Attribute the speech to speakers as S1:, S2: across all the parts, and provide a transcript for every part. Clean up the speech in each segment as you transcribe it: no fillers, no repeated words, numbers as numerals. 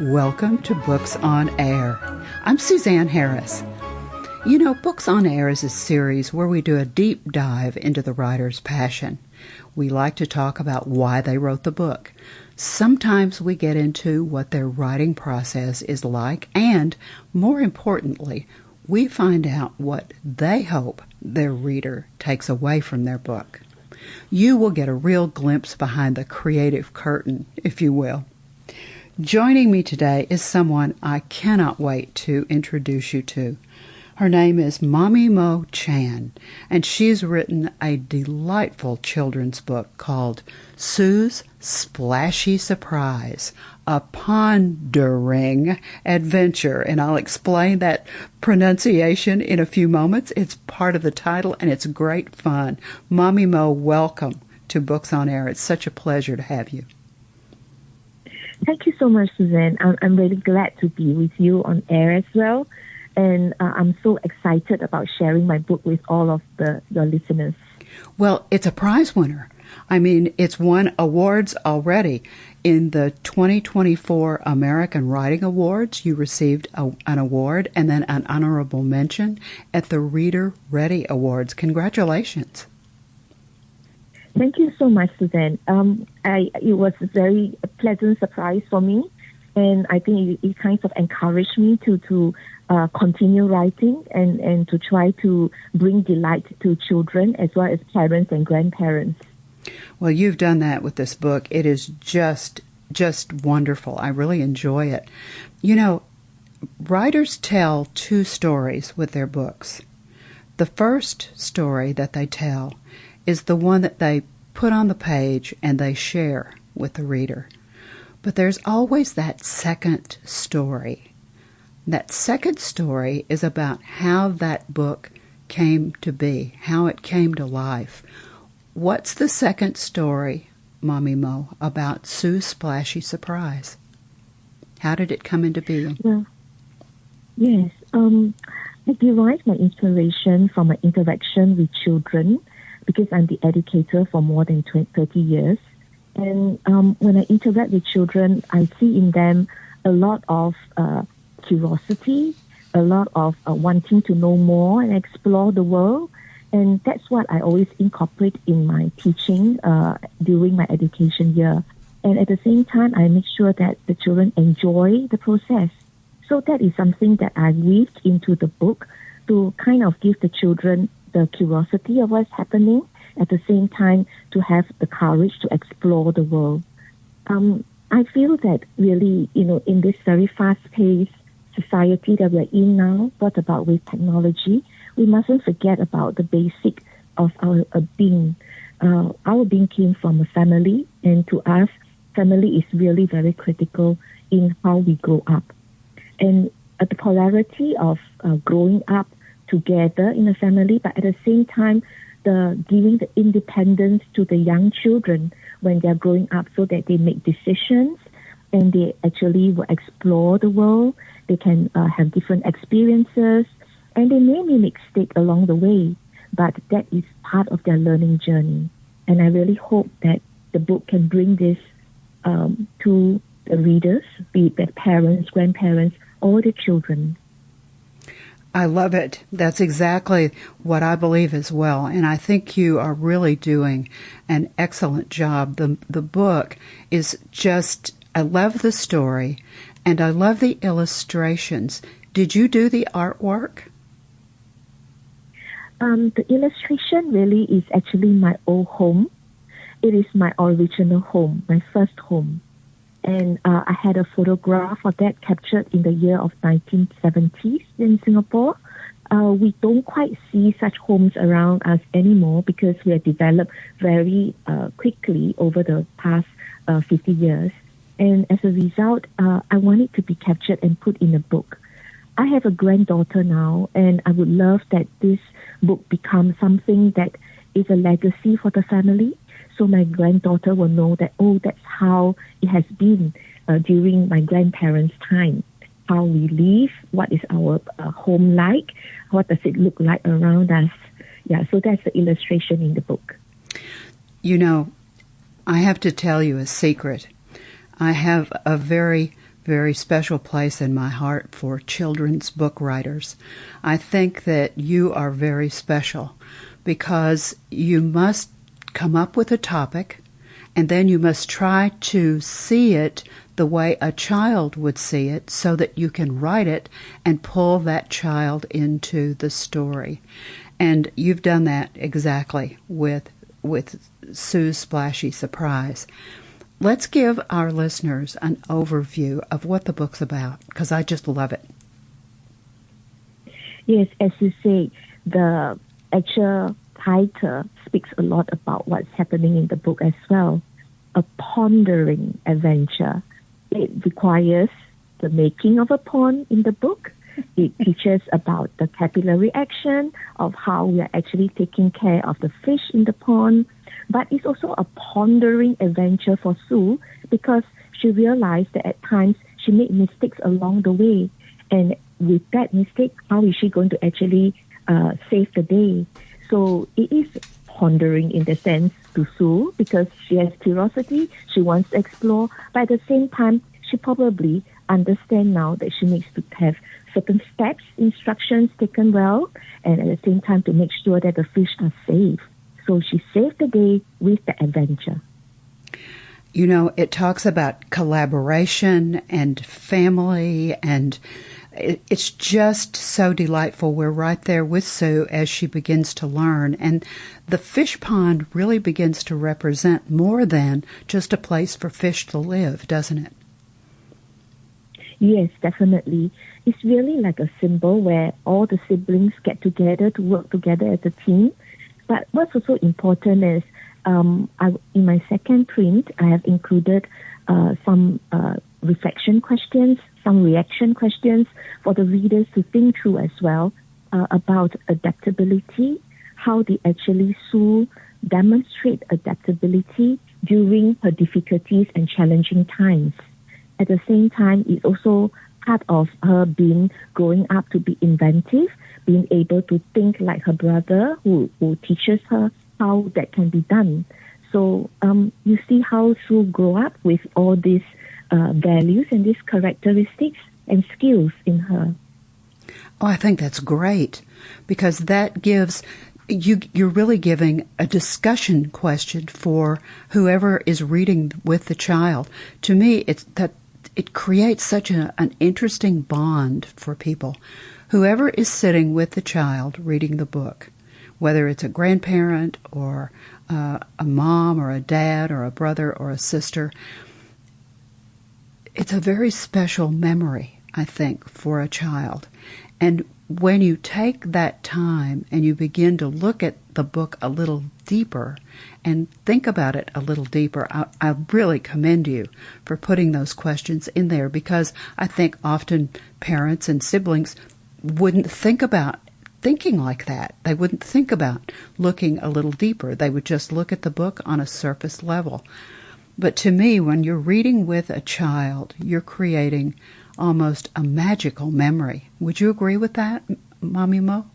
S1: Welcome to Books on Air. I'm Suzanne Harris. You know, Books on Air is a series where we do a deep dive into the writer's passion. We like to talk about why they wrote the book. Sometimes we get into what their writing process is like, and more importantly, we find out what they hope their reader takes away from their book. You will get a real glimpse behind the creative curtain, if you will. Joining me today is someone I cannot wait to introduce you to. Her name is Mamimo Chan, and she's written a delightful children's book called Sue's Splashy Surprise, a Pond-ering adventure. And I'll explain that pronunciation in a few moments. It's part of the title, and it's great fun. Mamimo, welcome to Books on Air. It's such a pleasure to have you.
S2: Thank you so much, Suzanne. I'm really glad to be with you on air as well. And I'm so excited about sharing my book with all of your listeners.
S1: Well, it's a prize winner. I mean, it's won awards already. In the 2024 American Writing Awards, you received an award and then an honorable mention at the Reader Ready Awards. Congratulations.
S2: Thank you so much, Suzanne. It was a very pleasant surprise for me, and I think it kind of encouraged me to continue writing and to try to bring delight to children as well as parents and grandparents.
S1: Well, you've done that with this book. It is just wonderful. I really enjoy it. You know, writers tell two stories with their books. The first story that they tell is the one that they put on the page and they share with the reader. But there's always that second story. That second story is about how that book came to be, how it came to life. What's the second story, Mamimo, about Sue's Splashy Surprise? How did it come into being?
S2: Well, yes. I derived my inspiration from my interaction with children because I'm the educator for more than 30 years. And when I interact with children, I see in them a lot of curiosity, a lot of wanting to know more and explore the world. And that's what I always incorporate in my teaching during my education year. And at the same time, I make sure that the children enjoy the process. So that is something that I weaved into the book to kind of give the children the curiosity of what's happening, at the same time to have the courage to explore the world. I feel that really, in this very fast-paced society that we're in now, what about with technology, we mustn't forget about the basic of our being. Our being came from a family, and to us, family is really very critical in how we grow up. And the polarity of growing up together in a family, but at the same time, giving the independence to the young children when they're growing up so that they make decisions and they actually will explore the world. They can have different experiences and they may make mistakes along the way, but that is part of their learning journey. And I really hope that the book can bring this to the readers, be it their parents, grandparents, or the children.
S1: I love it. That's exactly what I believe as well. And I think you are really doing an excellent job. The book is just, I love the story and I love the illustrations. Did you do the artwork?
S2: The illustration really is actually my old home. It is my original home, my first home. And I had a photograph of that captured in the year of 1970s in Singapore. We don't quite see such homes around us anymore because we have developed very quickly over the past 50 years. And as a result, I want it to be captured and put in a book. I have a granddaughter now, and I would love that this book becomes something that is a legacy for the family. So my granddaughter will know that, that's how it has been during my grandparents' time, how we live, what is our home like, what does it look like around us. Yeah, so that's the illustration in the book.
S1: You know, I have to tell you a secret. I have a very very special place in my heart for children's book writers. I think that you are very special because you must come up with a topic, and then you must try to see it the way a child would see it so that you can write it and pull that child into the story. And you've done that exactly with Sue's Splashy Surprise. Let's give our listeners an overview of what the book's about, because I just love it.
S2: Yes, as you say, the actual title speaks a lot about what's happening in the book as well. A pond-ering adventure. It requires the making of a pond in the book. It teaches about the capillary action of how we are actually taking care of the fish in the pond. But it's also a pondering adventure for Sue because she realized that at times she made mistakes along the way. And with that mistake, how is she going to actually save the day? So it is pondering in the sense to Sue because she has curiosity, she wants to explore, but at the same time, she probably understands now that she needs to have certain steps, instructions taken well, and at the same time to make sure that the fish are safe. So she saved the day with the adventure.
S1: You know, it talks about collaboration and family, and it's just so delightful. We're right there with Sue as she begins to learn. And the fish pond really begins to represent more than just a place for fish to live, doesn't it?
S2: Yes, definitely. It's really like a symbol where all the siblings get together to work together as a team. But what's also important is in my second print, I have included some reflection questions, some reaction questions for the readers to think through as well about adaptability, how they actually Sue demonstrate adaptability during her difficulties and challenging times. At the same time, it's also part of her growing up to be inventive, being able to think like her brother who teaches her how that can be done. So you see how Sue grew up with all these values and these characteristics and skills in her.
S1: Oh, I think that's great because that gives... You're really giving a discussion question for whoever is reading with the child. To me, it creates such an interesting bond for people. Whoever is sitting with the child reading the book, whether it's a grandparent or a mom or a dad or a brother or a sister, it's a very special memory, I think, for a child. And when you take that time and you begin to look at the book a little deeper and think about it a little deeper, I really commend you for putting those questions in there because I think often parents and siblings wouldn't think about thinking like that. They wouldn't think about looking a little deeper. They would just look at the book on a surface level. But to me, when you're reading with a child, you're creating almost a magical memory. Would you agree with that, Mamimo?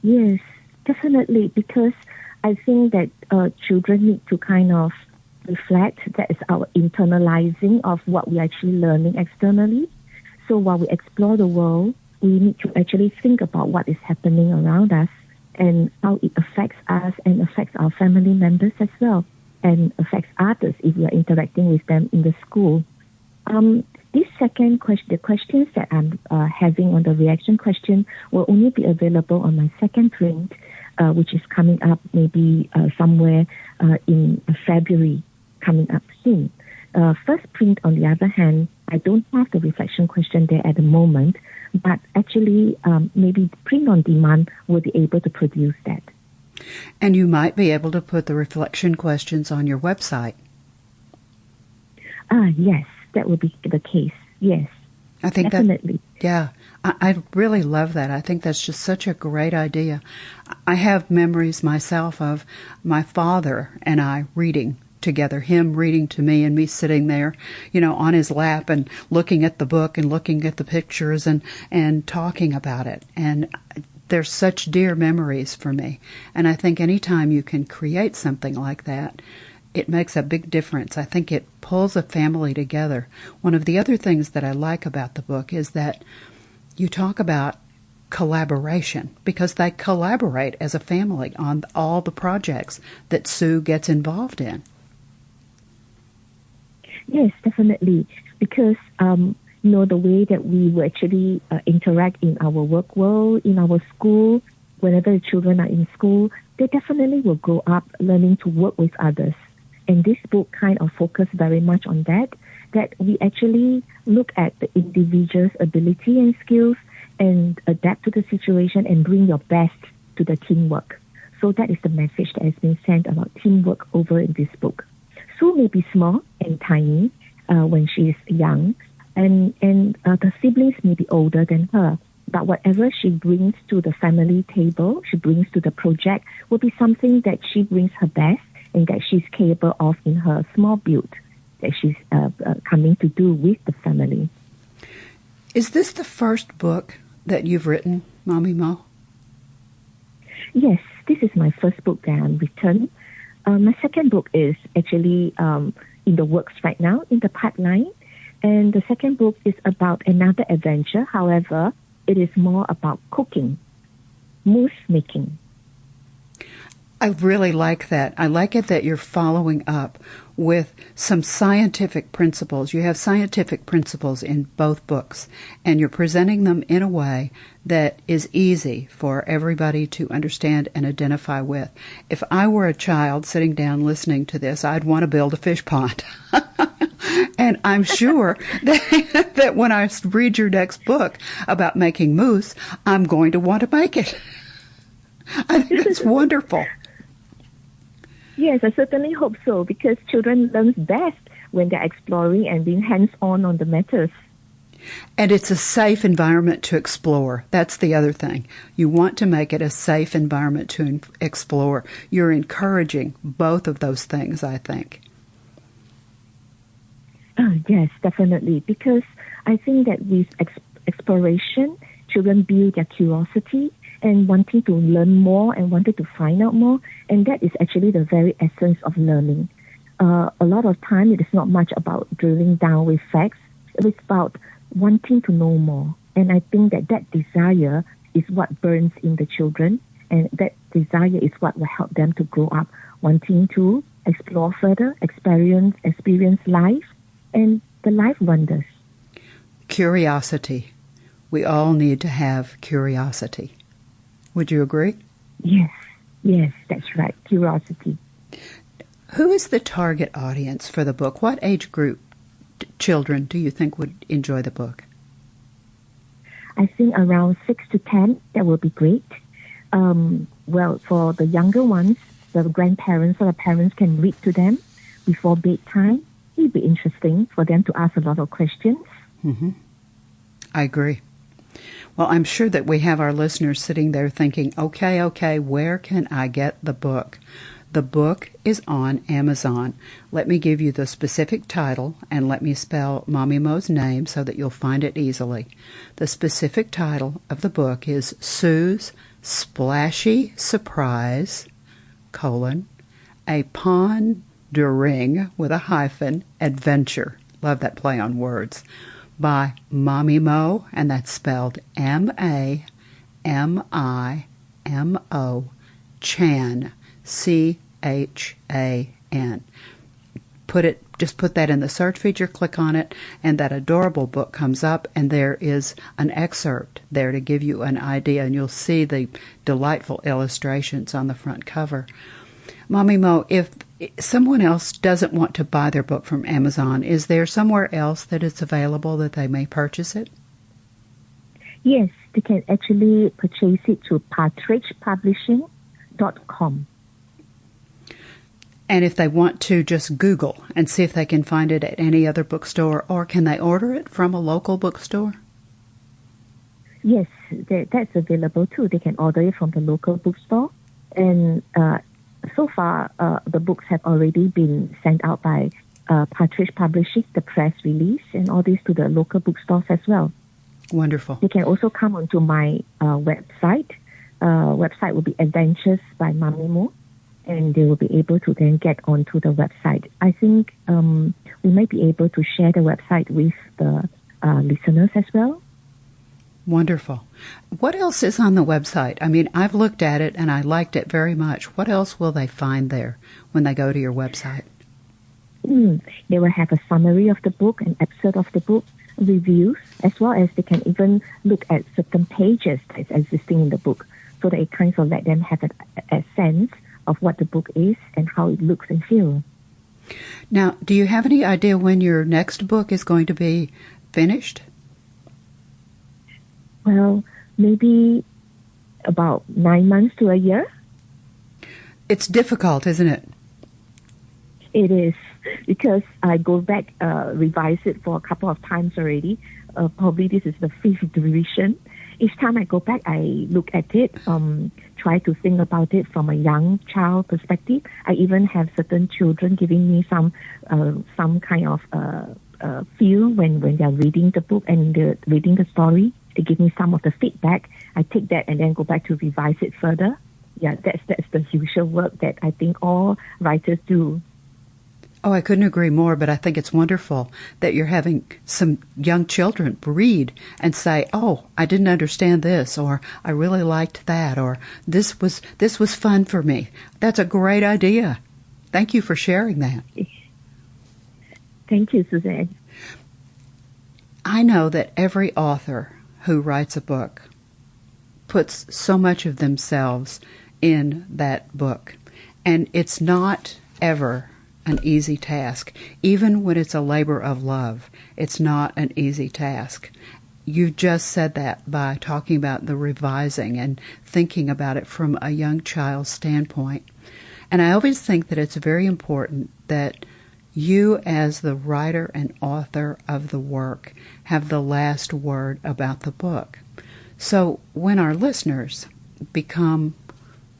S2: Yes, definitely, because I think that children need to kind of reflect. That is our internalizing of what we're actually learning externally. So while we explore the world, we need to actually think about what is happening around us and how it affects us and affects our family members as well, and affects others if we are interacting with them in the school. This second question, the questions that I'm having on the reaction question will only be available on my second print, which is coming up maybe somewhere in February, coming up soon. First print, on the other hand, I don't have the reflection question there at the moment, but actually maybe print on demand will be able to produce that.
S1: And you might be able to put the reflection questions on your website.
S2: Yes, that would be the case. Yes,
S1: I think
S2: definitely.
S1: I really love that. I think that's just such a great idea. I have memories myself of my father and I reading together, him reading to me and me sitting there, on his lap and looking at the book and looking at the pictures and talking about it. And they're such dear memories for me. And I think anytime you can create something like that, it makes a big difference. I think it pulls a family together. One of the other things that I like about the book is that you talk about collaboration, because they collaborate as a family on all the projects that Sue gets involved in.
S2: Yes, definitely. Because, the way that we will actually interact in our work world, in our school, whenever the children are in school, they definitely will grow up learning to work with others. And this book kind of focuses very much on that we actually look at the individual's ability and skills and adapt to the situation and bring your best to the teamwork. So that is the message that has been sent about teamwork over in this book. Sue may be small and tiny when she is young, and the siblings may be older than her. But whatever she brings to the family table, she brings to the project, will be something that she brings her best and that she's capable of in her small build that she's coming to do with the family.
S1: Is this the first book that you've written, Mamimo?
S2: Yes, this is my first book that I've written. My second book is actually in the works right now, in the pipeline. And the second book is about another adventure. However, it is more about cooking, mousse making.
S1: I really like that. I like it that you're following up with some scientific principles. You have scientific principles in both books, and you're presenting them in a way that is easy for everybody to understand and identify with. If I were a child sitting down listening to this, I'd want to build a fish pond. And I'm sure that when I read your next book about making mousse, I'm going to want to make it. I think it's wonderful.
S2: Yes, I certainly hope so, because children learn best when they're exploring and being hands-on on the matters.
S1: And it's a safe environment to explore. That's the other thing. You want to make it a safe environment to explore. You're encouraging both of those things, I think.
S2: Yes, definitely, because I think that with exploration, children build their curiosity and wanting to learn more and wanting to find out more, and that is actually the very essence of learning. A lot of time, it is not much about drilling down with facts. It is about wanting to know more, and I think that desire is what burns in the children, and that desire is what will help them to grow up wanting to explore further, experience life, and the life wonders.
S1: Curiosity. We all need to have curiosity. Would you agree?
S2: Yes, that's right, curiosity.
S1: Who is the target audience for the book? What age group children do you think would enjoy the book?
S2: I think around 6 to 10, that would be great. Well, for the younger ones, the grandparents or the parents can read to them before bedtime. It would be interesting for them to ask a lot of questions.
S1: Mm-hmm. I agree. Well, I'm sure that we have our listeners sitting there thinking, okay, where can I get the book? The book is on Amazon. Let me give you the specific title, and let me spell Mamimo's name so that you'll find it easily. The specific title of the book is Sue's Splashy Surprise, a Pond-ering with a hyphen adventure. Love that play on words. By Mamimo, and that's spelled Mamimo, Chan, Chan. Just put that in the search feature, click on it, and that adorable book comes up, and there is an excerpt there to give you an idea, and you'll see the delightful illustrations on the front cover. Mamimo, if someone else doesn't want to buy their book from Amazon, is there somewhere else that it's available that they may purchase it?
S2: Yes, they can actually purchase it through partridgepublishing.com.
S1: And if they want to just Google and see if they can find it at any other bookstore, or can they order it from a local bookstore?
S2: Yes, that's available too. They can order it from the local bookstore. And so far, the books have already been sent out by Partridge Publishing, the press release, and all this to the local bookstores as well.
S1: Wonderful.
S2: They can also come onto my website. Website will be Adventures by Mamimo. and they will be able to then get onto the website. I think we might be able to share the website with the listeners as well.
S1: Wonderful. What else is on the website? I mean, I've looked at it and I liked it very much. What else will they find there when they go to your website?
S2: They will have a summary of the book, an excerpt of the book, reviews, as well as they can even look at certain pages that's existing in the book, so that it kind of let them have a sense of what the book is and how it looks and feels.
S1: Now, do you have any idea when your next book is going to be finished?
S2: Well, maybe about 9 months to a year.
S1: It's difficult, isn't it?
S2: It is, because I go back, revise it for a couple of times already. Probably this is the 5th revision. Each time I go back, I look at it, try to think about it from a young child perspective. I even have certain children giving me some kind of feel when they're reading the book and they're reading the story. They give me some of the feedback. I take that and then go back to revise it further. Yeah, that's the usual work that I think all writers do.
S1: Oh, I couldn't agree more, but I think it's wonderful that you're having some young children read and say, oh, I didn't understand this, or I really liked that, or this was fun for me. That's a great idea. Thank you for sharing that.
S2: Thank you, Suzanne.
S1: I know that every author who writes a book puts so much of themselves in that book, and it's not ever an easy task. Even when it's a labor of love, it's not an easy task. You just said that by talking about the revising and thinking about it from a young child's standpoint. And I always think that it's very important that you, as the writer and author of the work, have the last word about the book. So when our listeners become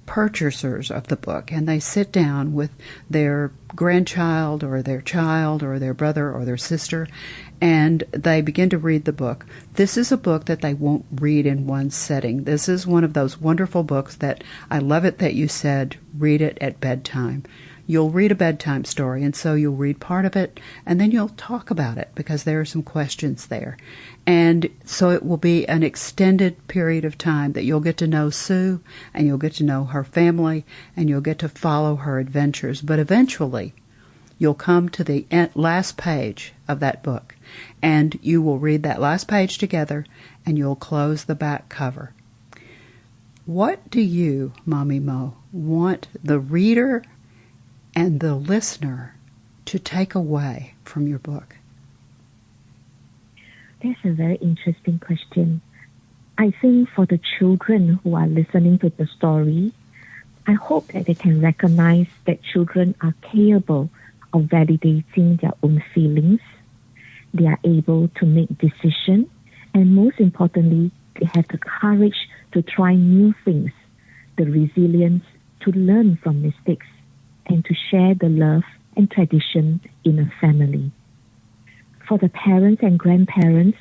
S1: purchasers of the book and they sit down with their grandchild or their child or their brother or their sister and they begin to read the book, this is a book that they won't read in one setting. This is one of those wonderful books that I love it that you said read it at bedtime. You'll read a bedtime story, and so you'll read part of it, and then you'll talk about it because there are some questions there. And so it will be an extended period of time that you'll get to know Sue, and you'll get to know her family, and you'll get to follow her adventures. But eventually, you'll come to the last page of that book, and you will read that last page together, and you'll close the back cover. What do you, Mamimo, want the reader and the listener to take away from your book?
S2: That's a very interesting question. I think for the children who are listening to the story, I hope that they can recognize that children are capable of validating their own feelings. They are able to make decisions, and most importantly, they have the courage to try new things, the resilience to learn from mistakes, and to share the love and tradition in a family. For the parents and grandparents,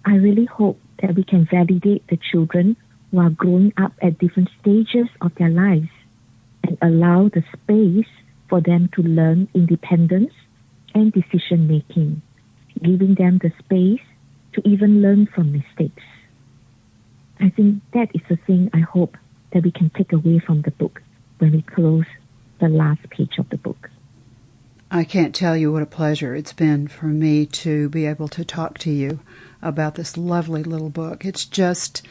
S2: I really hope that we can validate the children who are growing up at different stages of their lives and allow the space for them to learn independence and decision-making, giving them the space to even learn from mistakes. I think that is the thing I hope that we can take away from the book when we close the last page of the book.
S1: I can't tell you what a pleasure it's been for me to be able to talk to you about this lovely little book. It's just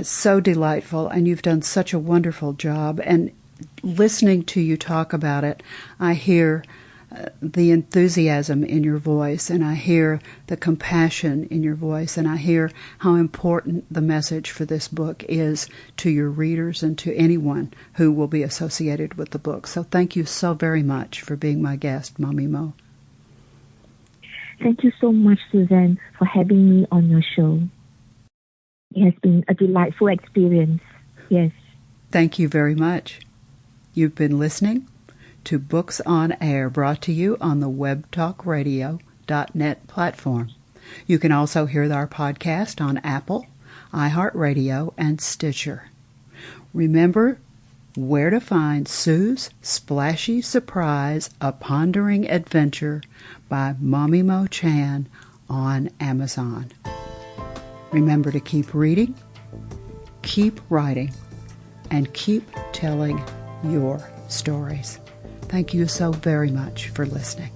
S1: so delightful, and you've done such a wonderful job. And listening to you talk about it, I hear the enthusiasm in your voice, and I hear the compassion in your voice, and I hear how important the message for this book is to your readers and to anyone who will be associated with the book. So thank you so very much for being my guest, Mamimo.
S2: Thank you so much, Suzanne, for having me on your show. It has been a delightful experience. Yes.
S1: Thank you very much. You've been listening to Books on Air, brought to you on the webtalkradio.net platform. You can also hear our podcast on Apple, iHeartRadio, and Stitcher. Remember Where to Find Sue's Splashy Surprise, A Pond-ering Adventure by Mamimo Chan on Amazon. Remember to keep reading, keep writing, and keep telling your stories. Thank you so very much for listening.